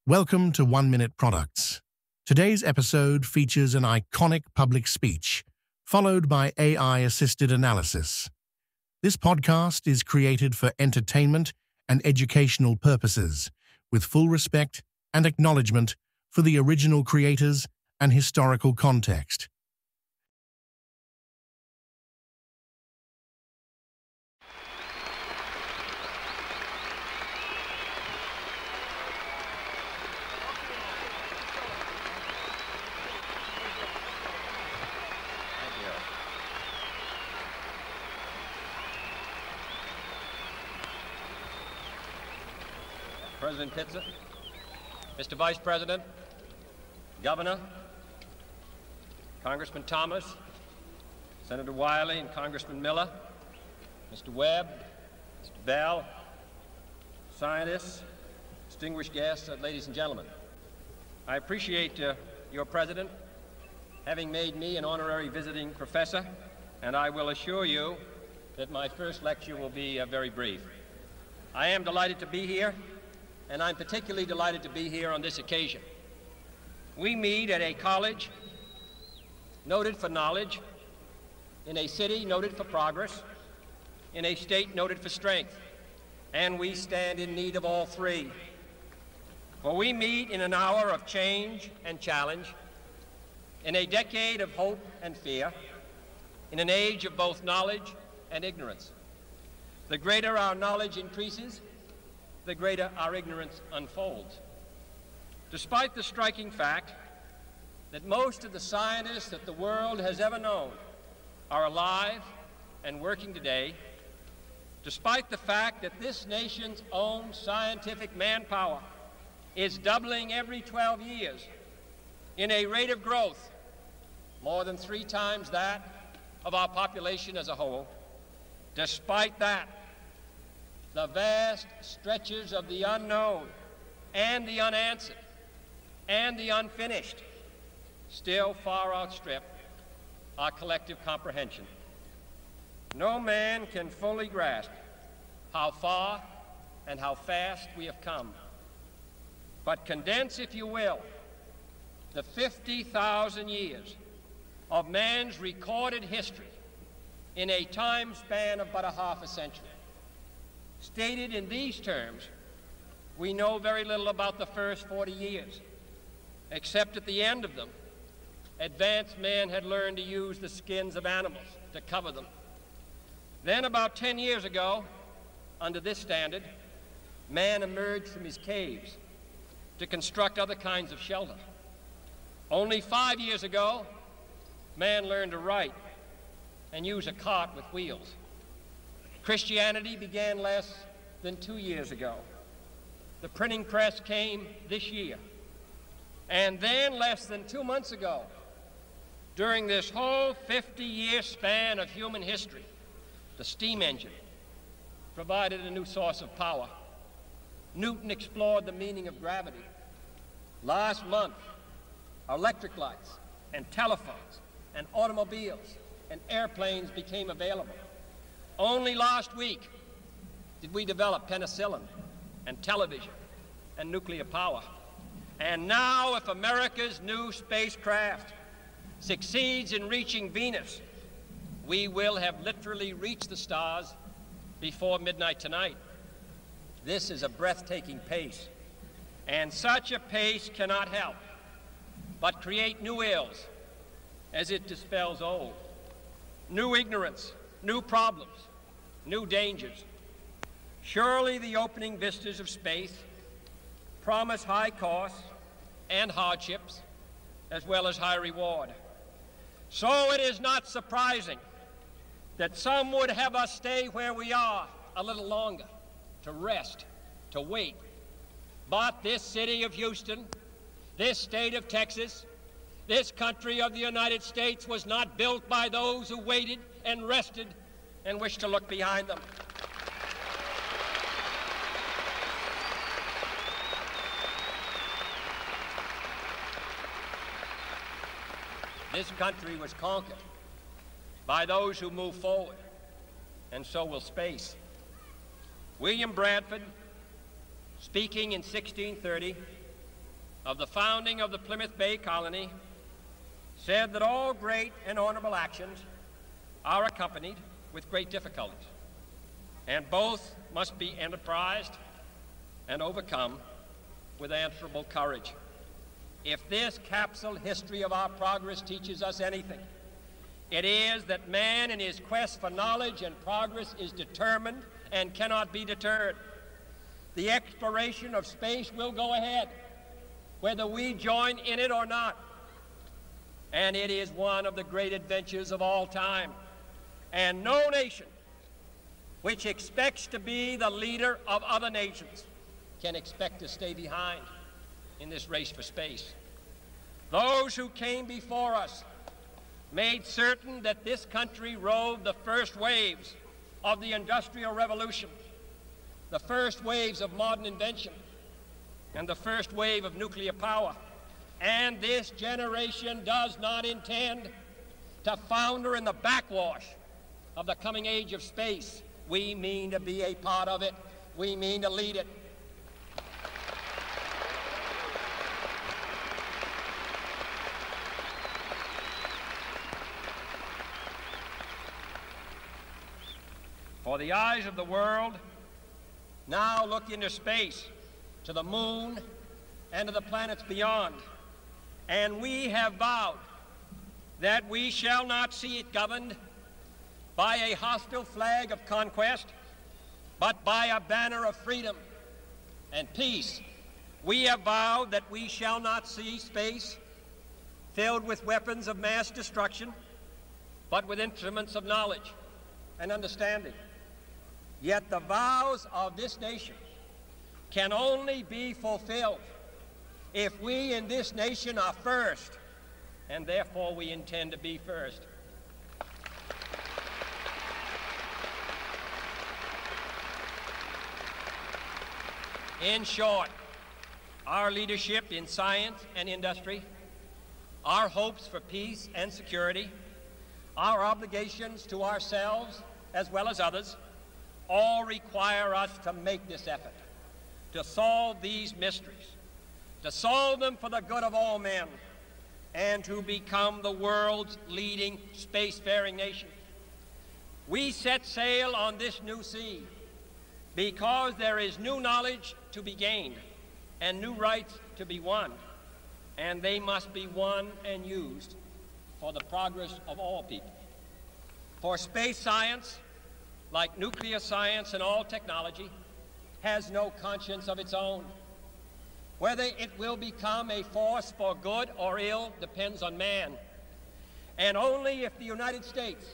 Welcome to 1 Minute Products. Today's episode features an iconic public speech, followed by AI-assisted analysis. This podcast is created for entertainment and educational purposes, with full respect and acknowledgement for the original creators and historical context. President Pitzer, Mr. Vice President, Governor, Congressman Thomas, Senator Wiley and Congressman Miller, Mr. Webb, Mr. Bell, scientists, distinguished guests, ladies and gentlemen. I appreciate your President having made me an honorary visiting professor, and I will assure you that my first lecture will be very brief. I am delighted to be here, and I'm particularly delighted to be here on this occasion. We meet at a college noted for knowledge, in a city noted for progress, in a state noted for strength, and we stand in need of all three. For we meet in an hour of change and challenge, in a decade of hope and fear, in an age of both knowledge and ignorance. The greater our knowledge increases, the greater our ignorance unfolds. Despite the striking fact that most of the scientists that the world has ever known are alive and working today, despite the fact that this nation's own scientific manpower is doubling every 12 years in a rate of growth more than 3 times that of our population as a whole, despite that, the vast stretches of the unknown and the unanswered and the unfinished still far outstrip our collective comprehension. No man can fully grasp how far and how fast we have come. But condense, if you will, the 50,000 years of man's recorded history in a time span of but a half a century. Stated in these terms, we know very little about the first 40 years, except at the end of them, advanced man had learned to use the skins of animals to cover them. Then about 10 years ago, under this standard, man emerged from his caves to construct other kinds of shelter. Only 5 years ago, man learned to write and use a cart with wheels. Christianity began less than 2 years ago. The printing press came this year. And then less than 2 months ago, during this whole 50-year span of human history, the steam engine provided a new source of power. Newton explored the meaning of gravity. Last month, electric lights and telephones and automobiles and airplanes became available. Only last week did we develop penicillin and television and nuclear power. And now, if America's new spacecraft succeeds in reaching Venus, we will have literally reached the stars before midnight tonight. This is a breathtaking pace, and such a pace cannot help but create new ills as it dispels old. New ignorance, new problems, new dangers. Surely the opening vistas of space promise high costs and hardships, as well as high reward. So it is not surprising that some would have us stay where we are a little longer, to rest, to wait. But this city of Houston, this state of Texas, this country of the United States was not built by those who waited and rested and wished to look behind them. This country was conquered by those who move forward, and so will space. William Bradford, speaking in 1630, of the founding of the Plymouth Bay Colony said that all great and honorable actions are accompanied with great difficulties, and both must be enterprised and overcome with answerable courage. If this capsule history of our progress teaches us anything, it is that man in his quest for knowledge and progress is determined and cannot be deterred. The exploration of space will go ahead, whether we join in it or not. And it is one of the great adventures of all time. And no nation which expects to be the leader of other nations can expect to stay behind in this race for space. Those who came before us made certain that this country rode the first waves of the Industrial Revolution, the first waves of modern invention, and the first wave of nuclear power. And this generation does not intend to founder in the backwash of the coming age of space. We mean to be a part of it. We mean to lead it. For the eyes of the world now look into space, to the moon and to the planets beyond. And we have vowed that we shall not see it governed by a hostile flag of conquest, but by a banner of freedom and peace. We have vowed that we shall not see space filled with weapons of mass destruction, but with instruments of knowledge and understanding. Yet the vows of this nation can only be fulfilled if we in this nation are first, and therefore we intend to be first. In short, our leadership in science and industry, our hopes for peace and security, our obligations to ourselves as well as others, all require us to make this effort, to solve these mysteries, to solve them for the good of all men, and to become the world's leading spacefaring nation. We set sail on this new sea because there is new knowledge to be gained and new rights to be won, and they must be won and used for the progress of all people. For space science, like nuclear science and all technology, has no conscience of its own. Whether it will become a force for good or ill depends on man. And only if the United States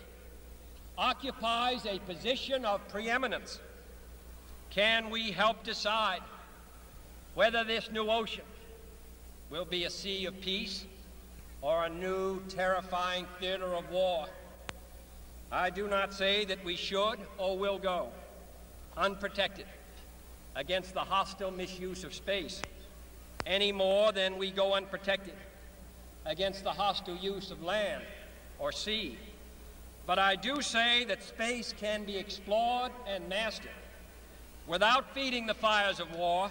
occupies a position of preeminence can we help decide whether this new ocean will be a sea of peace or a new terrifying theater of war. I do not say that we should or will go unprotected against the hostile misuse of space any more than we go unprotected against the hostile use of land or sea. But I do say that space can be explored and mastered without feeding the fires of war,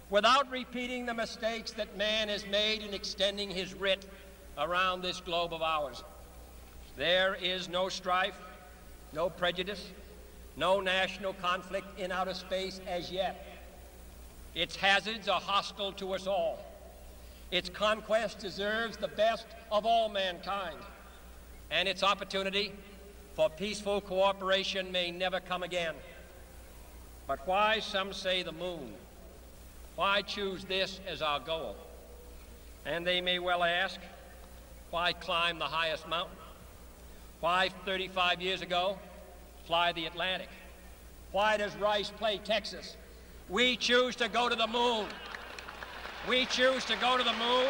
without repeating the mistakes that man has made in extending his writ around this globe of ours. There is no strife, no prejudice, no national conflict in outer space as yet. Its hazards are hostile to us all. Its conquest deserves the best of all mankind, and its opportunity for peaceful cooperation may never come again. But why, some say, the moon? Why choose this as our goal? And they may well ask, why climb the highest mountain? Why, 35 years ago, fly the Atlantic? Why does Rice play Texas? We choose to go to the moon. We choose to go to the moon.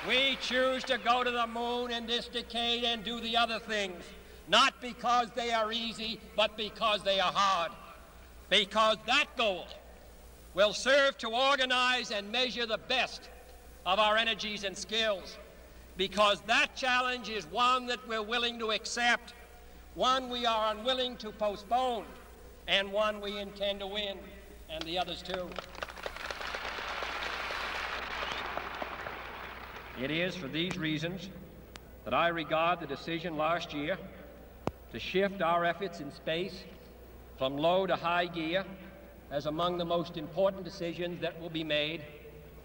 We choose to go to the moon in this decade and do the other things, not because they are easy, but because they are hard. Because that goal will serve to organize and measure the best of our energies and skills. Because that challenge is one that we're willing to accept, one we are unwilling to postpone, and one we intend to win, and the others too. It is for these reasons that I regard the decision last year to shift our efforts in space from low to high gear as among the most important decisions that will be made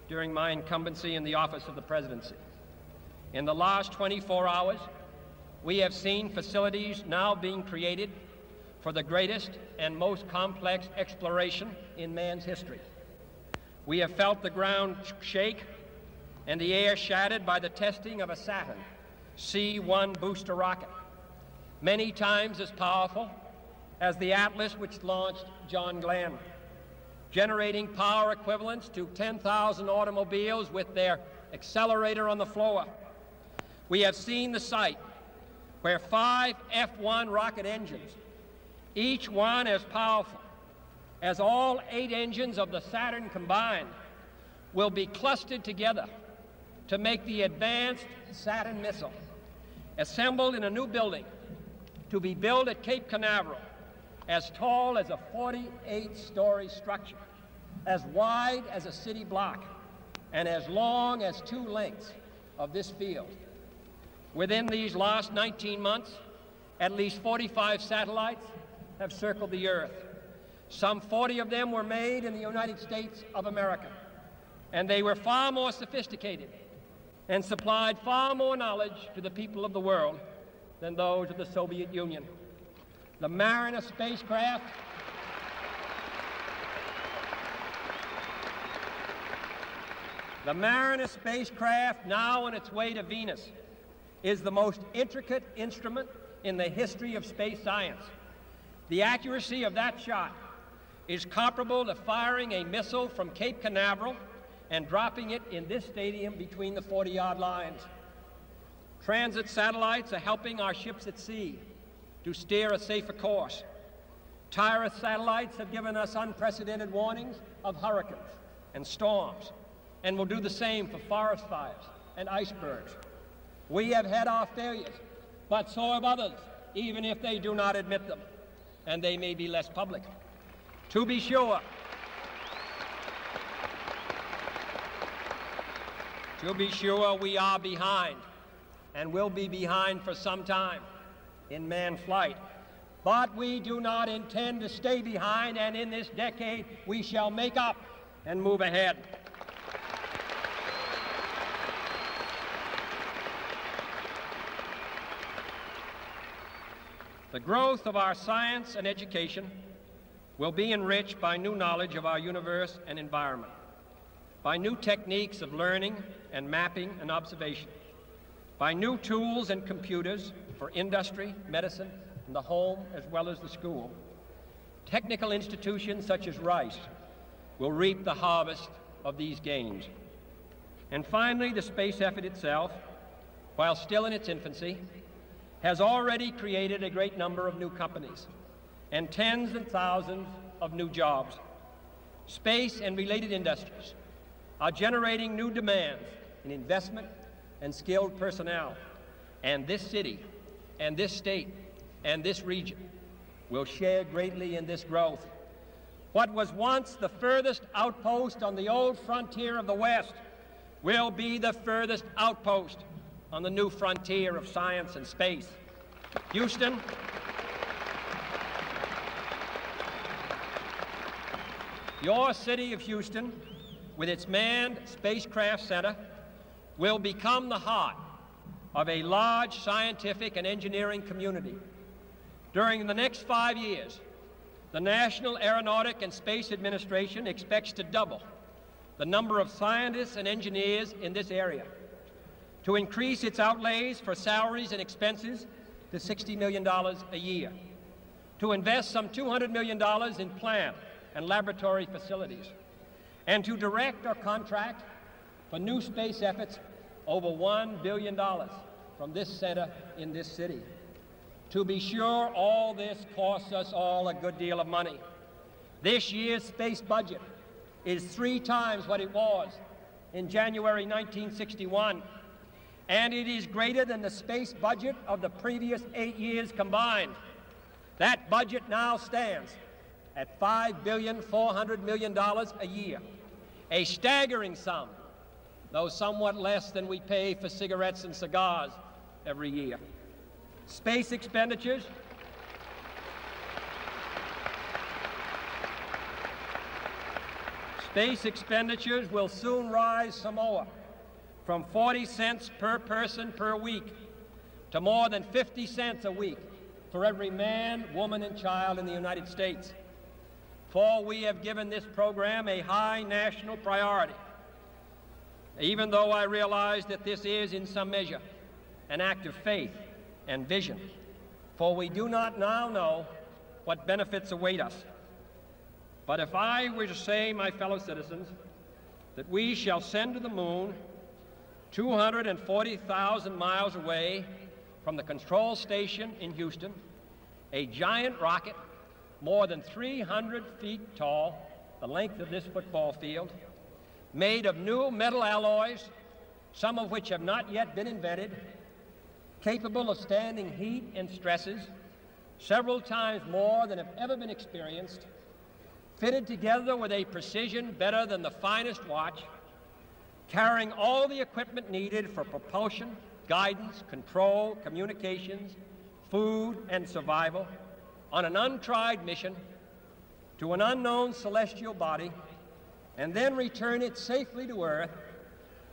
during my incumbency in the office of the presidency. In the last 24 hours, we have seen facilities now being created for the greatest and most complex exploration in man's history. We have felt the ground shake and the air shattered by the testing of a Saturn C-1 booster rocket, many times as powerful as the Atlas which launched John Glenn, generating power equivalents to 10,000 automobiles with their accelerator on the floor. We have seen the site where 5 F-1 rocket engines, each one as powerful as all 8 engines of the Saturn combined, will be clustered together to make the advanced Saturn missile, assembled in a new building to be built at Cape Canaveral, as tall as a 48-story structure, as wide as a city block, and as long as 2 lengths of this field. Within these last 19 months, at least 45 satellites have circled the Earth. Some 40 of them were made in the United States of America, and they were far more sophisticated and supplied far more knowledge to the people of the world than those of the Soviet Union. The Mariner spacecraft now on its way to Venus is the most intricate instrument in the history of space science. The accuracy of that shot is comparable to firing a missile from Cape Canaveral and dropping it in this stadium between the 40-yard lines. Transit satellites are helping our ships at sea to steer a safer course. Tireless satellites have given us unprecedented warnings of hurricanes and storms, and will do the same for forest fires and icebergs. We have had our failures, but so have others, even if they do not admit them, and they may be less public. To be sure, we are behind, and will be behind for some time, in manned flight. But we do not intend to stay behind, and in this decade we shall make up and move ahead. The growth of our science and education will be enriched by new knowledge of our universe and environment, by new techniques of learning and mapping and observation, by new tools and computers for industry, medicine, and the home as well as the school. Technical institutions such as Rice will reap the harvest of these gains. And finally, the space effort itself, while still in its infancy, has already created a great number of new companies and tens and thousands of new jobs. Space and related industries are generating new demands in investment and skilled personnel, and this city and this state and this region will share greatly in this growth. What was once the furthest outpost on the old frontier of the West will be the furthest outpost on the new frontier of science and space. Houston, your city of Houston, with its manned spacecraft center, will become the heart of a large scientific and engineering community. During the next 5 years, the National Aeronautic and Space Administration expects to double the number of scientists and engineers in this area, to increase its outlays for salaries and expenses to $60 million a year, to invest some $200 million in plant and laboratory facilities, and to direct or contract for new space efforts over $1 billion from this center in this city. To be sure, all this costs us all a good deal of money. This year's space budget is 3 times what it was in January 1961, and it is greater than the space budget of the previous 8 years combined. That budget now stands at $5.4 billion a year, a staggering sum, though somewhat less than we pay for cigarettes and cigars every year. Space expenditures will soon rise some more, from 40 cents per person per week to more than 50 cents a week for every man, woman, and child in the United States. For we have given this program a high national priority, even though I realize that this is, in some measure, an act of faith and vision, for we do not now know what benefits await us. But if I were to say, my fellow citizens, that we shall send to the moon 240,000 miles away from the control station in Houston a giant rocket more than 300 feet tall, the length of this football field, made of new metal alloys, some of which have not yet been invented, capable of standing heat and stresses several times more than have ever been experienced, fitted together with a precision better than the finest watch, carrying all the equipment needed for propulsion, guidance, control, communications, food, and survival, on an untried mission to an unknown celestial body, and then return it safely to Earth,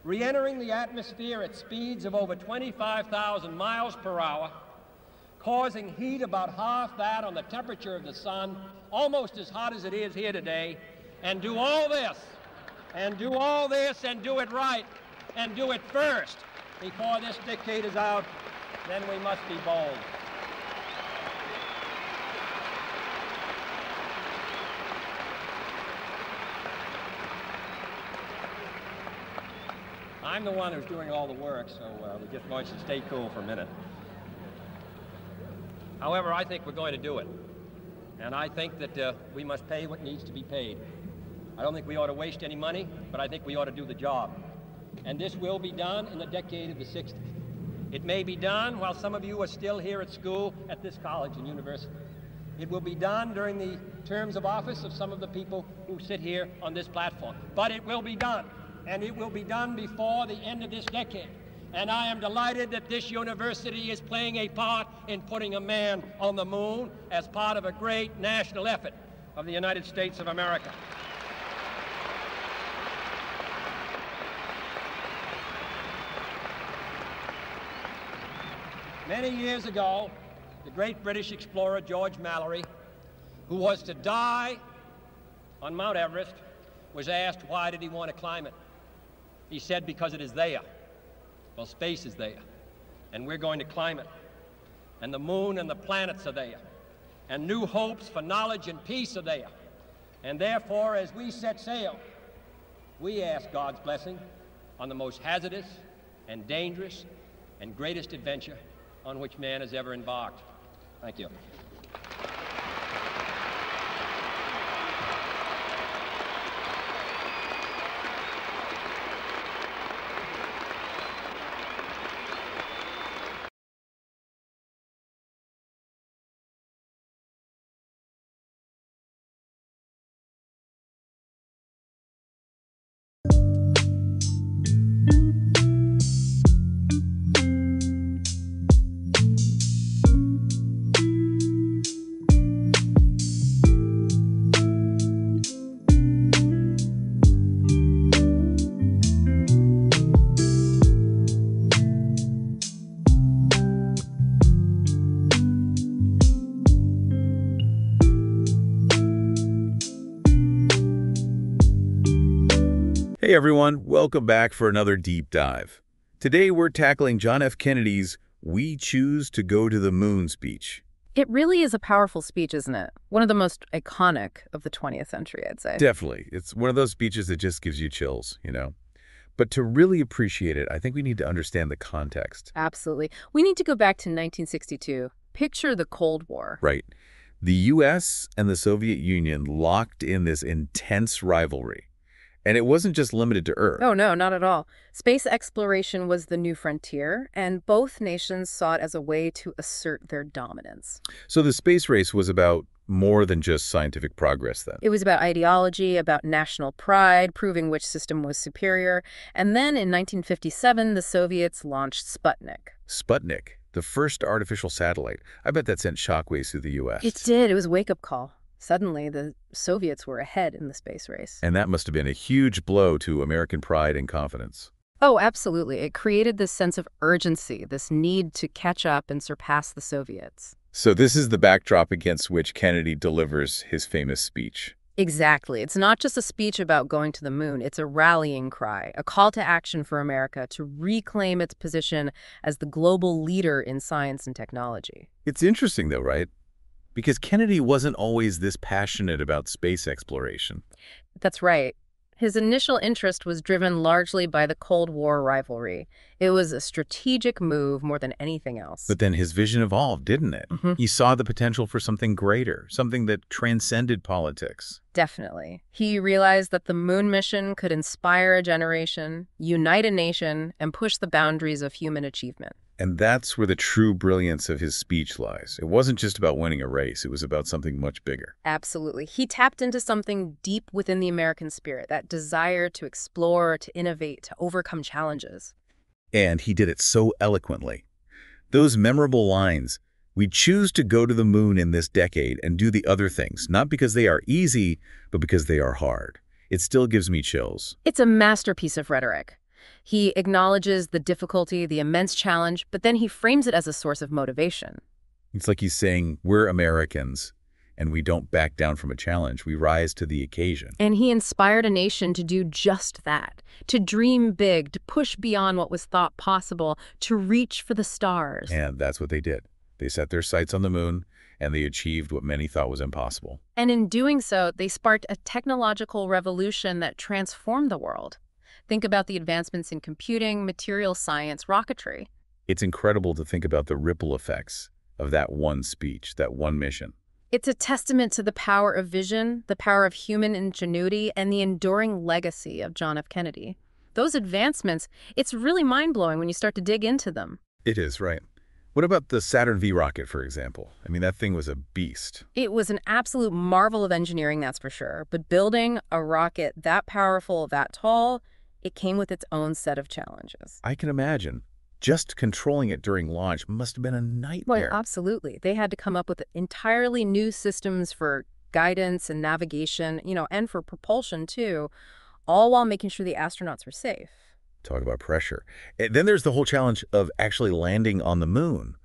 re-entering the atmosphere at speeds of over 25,000 miles per hour, causing heat about half that on the temperature of the sun, almost as hot as it is here today, and do all this, and do it right, and do it first before this decade is out, then we must be bold. I'm the one who's doing all the work, so we just want you to stay cool for a minute. However, I think we're going to do it. And I think that we must pay what needs to be paid. I don't think we ought to waste any money, but I think we ought to do the job. And this will be done in the decade of the 60s. It may be done while some of you are still here at school at this college and university. It will be done during the terms of office of some of the people who sit here on this platform. But it will be done. And it will be done before the end of this decade. And I am delighted that this university is playing a part in putting a man on the moon as part of a great national effort of the United States of America. Many years ago, the great British explorer George Mallory, who was to die on Mount Everest, was asked why did he want to climb it. He said, because it is there. Well, space is there, and we're going to climb it. And the moon and the planets are there. And new hopes for knowledge and peace are there. And therefore, as we set sail, we ask God's blessing on the most hazardous and dangerous and greatest adventure on which man has ever embarked. Thank you. Hey everyone, welcome back for another deep dive. Today we're tackling John F. Kennedy's "We Choose to Go to the Moon" speech. It really is a powerful speech, isn't it? One of the most iconic of the 20th century, I'd say. Definitely. It's one of those speeches that just gives you chills, you know. But to really appreciate it, I think we need to understand the context. Absolutely. We need to go back to 1962. Picture the Cold War. Right. The U.S. and the Soviet Union locked in this intense rivalry. And it wasn't just limited to Earth. Oh, no, not at all. Space exploration was the new frontier, and both nations saw it as a way to assert their dominance. So the space race was about More than just scientific progress, then. It was about ideology, about national pride, proving which system was superior. And then in 1957, the Soviets launched Sputnik. Sputnik, the first artificial satellite. I bet that sent shockwaves through the U.S. It did. It was a wake-up call. Suddenly, the Soviets were ahead in the space race. And that must have been a huge blow to American pride and confidence. Oh, absolutely. It created this sense of urgency, this need to catch up and surpass the Soviets. So this is the backdrop against which Kennedy delivers his famous speech. Exactly. It's not just a speech about going to the moon. It's a rallying cry, a call to action for America to reclaim its position as the global leader in science and technology. It's interesting, though, right? Because Kennedy wasn't always this passionate about space exploration. That's right. His initial interest was driven largely by the Cold War rivalry. It was a strategic move more than anything else. But then his vision evolved, didn't it? He saw the potential for something greater, something that transcended politics. Definitely. He realized that the moon mission could inspire a generation, unite a nation, and push the boundaries of human achievement. And that's where the true brilliance of his speech lies. It wasn't just about winning a race. It was about something much bigger. Absolutely. He tapped into something deep within the American spirit, that desire to explore, to innovate, to overcome challenges. And he did it so eloquently. Those memorable lines, "We choose to go to the moon in this decade and do the other things, not because they are easy, but because they are hard." It still gives me chills. It's a masterpiece of rhetoric. He acknowledges the difficulty, the immense challenge, but then he frames it as a source of motivation. It's like he's saying, we're Americans, and we don't back down from a challenge. We rise to the occasion. And he inspired a nation to do just that, to dream big, to push beyond what was thought possible, to reach for the stars. And that's what they did. They set their sights on the moon, and they achieved what many thought was impossible. And in doing so, they sparked a technological revolution that transformed the world. Think about the advancements in computing, material science, rocketry. It's incredible to think about the ripple effects of that one speech, that one mission. It's a testament to the power of vision, the power of human ingenuity, and the enduring legacy of John F. Kennedy. Those advancements, it's really mind-blowing when you start to dig into them. It is, right. What about the Saturn V rocket, for example? I mean, that thing was a beast. It was an absolute marvel of engineering, that's for sure. But building a rocket that powerful, that tall, it came with its own set of challenges. I can imagine. Just controlling it during launch must have been a nightmare. Well, absolutely. They had to come up with entirely new systems for guidance and navigation, and for propulsion too, all while making sure the astronauts were safe. Talk about pressure. And then there's the whole challenge of actually landing on the moon.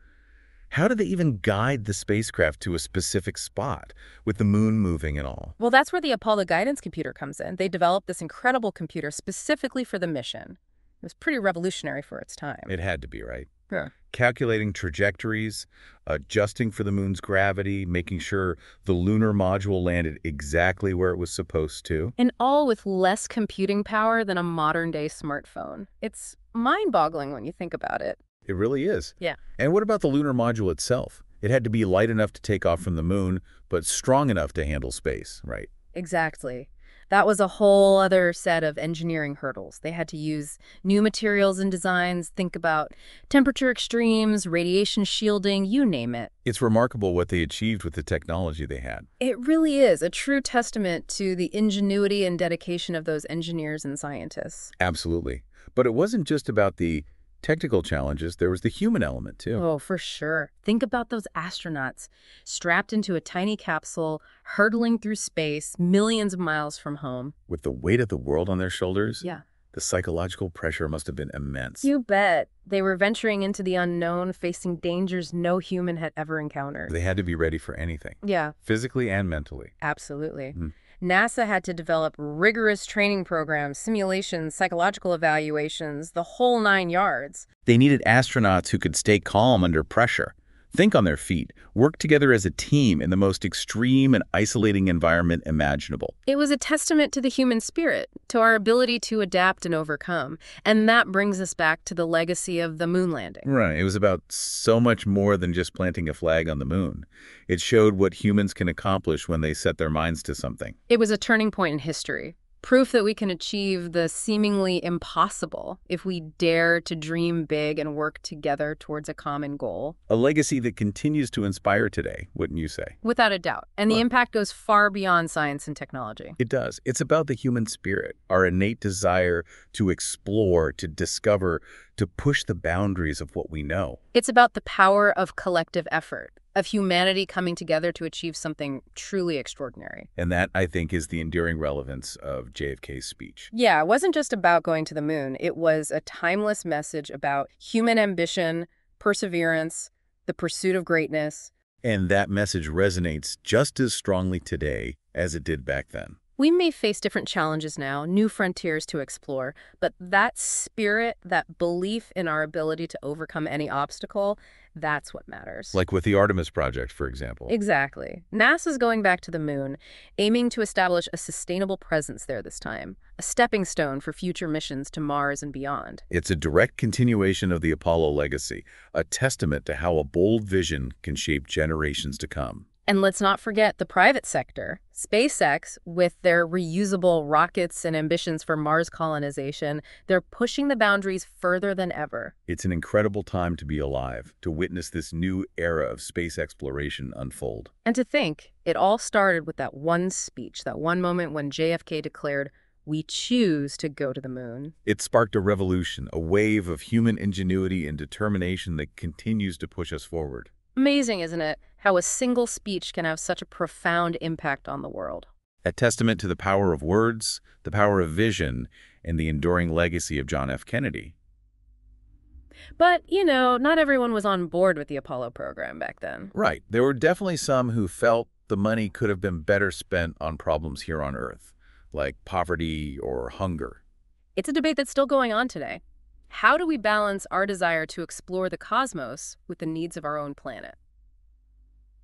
How did they even guide the spacecraft to a specific spot with the moon moving and all? Well, that's where the Apollo guidance computer comes in. They developed this incredible computer specifically for the mission. It was pretty revolutionary for its time. It had to be, right? Yeah. Calculating trajectories, adjusting for the moon's gravity, making sure the lunar module landed exactly where it was supposed to. And all with less computing power than a modern-day smartphone. It's mind-boggling when you think about it. It really is. Yeah. And what about the lunar module itself? It had to be light enough to take off from the moon, but strong enough to handle space, right? Exactly. That was a whole other set of engineering hurdles. They had to use new materials and designs, think about temperature extremes, radiation shielding, you name it. It's remarkable what they achieved with the technology they had. It really is a true testament to the ingenuity and dedication of those engineers and scientists. Absolutely. But it wasn't just about the technical challenges, there was the human element too. Oh, for sure. Think about those astronauts strapped into a tiny capsule, hurtling through space, millions of miles from home. With the weight of the world on their shoulders, Yeah. the psychological pressure must have been immense. You bet. They were venturing into the unknown, facing dangers no human had ever encountered. They had to be ready for anything, Yeah, physically and mentally. absolutely. Mhm. NASA had to develop rigorous training programs, simulations, psychological evaluations, the whole 9 yards. They needed astronauts who could stay calm under pressure, think on their feet, work together as a team in the most extreme and isolating environment imaginable. It was a testament to the human spirit, to our ability to adapt and overcome. And that brings us back to the legacy of the moon landing. Right. It was about so much more than just planting a flag on the moon. It showed what humans can accomplish when they set their minds to something. It was a turning point in history, Proof that we can achieve the seemingly impossible if we dare to dream big and work together towards a common goal. A legacy that continues to inspire today, wouldn't you say? Without a doubt. And the Well, impact goes far beyond science and technology. it does. It's about the human spirit, our innate desire to explore, to discover, to push the boundaries of what we know. It's about the power of collective effort, of humanity coming together to achieve something truly extraordinary. And that, I think, is the enduring relevance of JFK's speech. Yeah, it wasn't just about going to the moon. It was a timeless message about human ambition, perseverance, the pursuit of greatness. And that message resonates just as strongly today as it did back then. We may face different challenges now, new frontiers to explore, but that spirit, that belief in our ability to overcome any obstacle, that's what matters. Like with the Artemis project, for example. Exactly. NASA's going back to the moon, aiming to establish a sustainable presence there this time, a stepping stone for future missions to Mars and beyond. It's a direct continuation of the Apollo legacy, a testament to how a bold vision can shape generations to come. And let's not forget the private sector. SpaceX, with their reusable rockets and ambitions for Mars colonization, they're pushing the boundaries further than ever. It's an incredible time to be alive, to witness this new era of space exploration unfold. And to think, it all started with that one speech, that one moment when JFK declared, "We choose to go to the moon." It sparked a revolution, a wave of human ingenuity and determination that continues to push us forward. Amazing, isn't it, how a single speech can have such a profound impact on the world? A testament to the power of words, the power of vision, and the enduring legacy of John F. Kennedy. But, not everyone was on board with the Apollo program back then. Right. There were definitely some who felt the money could have been better spent on problems here on Earth, like poverty or hunger. It's a debate that's still going on today. How do we balance our desire to explore the cosmos with the needs of our own planet?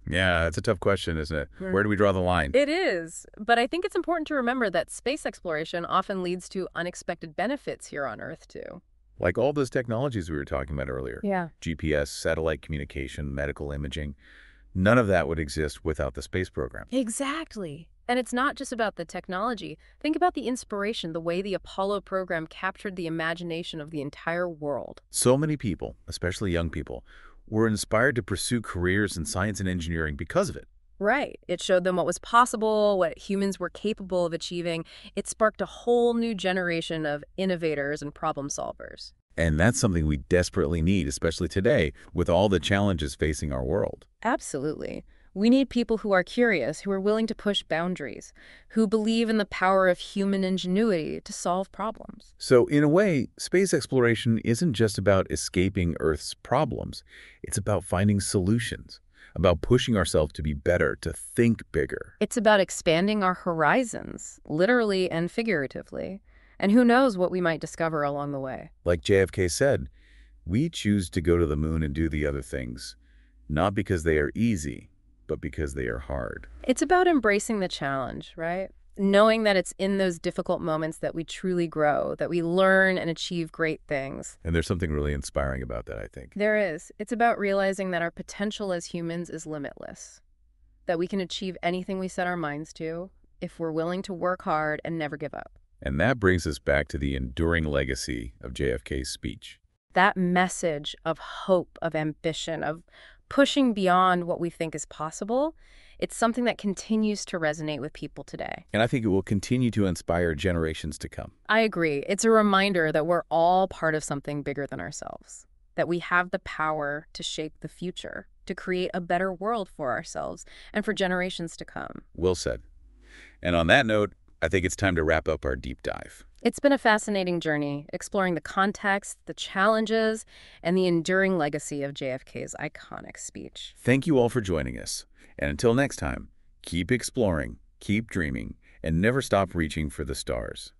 Yeah, it's a tough question, isn't it? Where do we draw the line? It is, but I think it's important to remember that space exploration often leads to unexpected benefits here on Earth, too. Like all those technologies we were talking about earlier. Yeah. GPS, satellite communication, medical imaging. None of that would exist without the space program. Exactly. And it's not just about the technology. Think about the inspiration, the way the Apollo program captured the imagination of the entire world. So many people, especially young people, were inspired to pursue careers in science and engineering because of it. Right. It showed them what was possible, what humans were capable of achieving. It sparked a whole new generation of innovators and problem solvers. And that's something we desperately need, especially today, with all the challenges facing our world. Absolutely. We need people who are curious, who are willing to push boundaries, who believe in the power of human ingenuity to solve problems. So, in a way, space exploration isn't just about escaping Earth's problems. It's about finding solutions, about pushing ourselves to be better, to think bigger. It's about expanding our horizons, literally and figuratively. And who knows what we might discover along the way. Like JFK said, we choose to go to the moon and do the other things, not because they are easy, but because they are hard. It's about embracing the challenge, right? Knowing that it's in those difficult moments that we truly grow, that we learn and achieve great things. And there's something really inspiring about that, I think. There is. It's about realizing that our potential as humans is limitless, that we can achieve anything we set our minds to if we're willing to work hard and never give up. And that brings us back to the enduring legacy of JFK's speech. That message of hope, of ambition, of pushing beyond what we think is possible, it's something that continues to resonate with people today. And I think it will continue to inspire generations to come. I agree. It's a reminder that we're all part of something bigger than ourselves, that we have the power to shape the future, to create a better world for ourselves and for generations to come. Well said. And on that note, I think it's time to wrap up our deep dive. It's been a fascinating journey, exploring the context, the challenges, and the enduring legacy of JFK's iconic speech. Thank you all for joining us. And until next time, keep exploring, keep dreaming, and never stop reaching for the stars.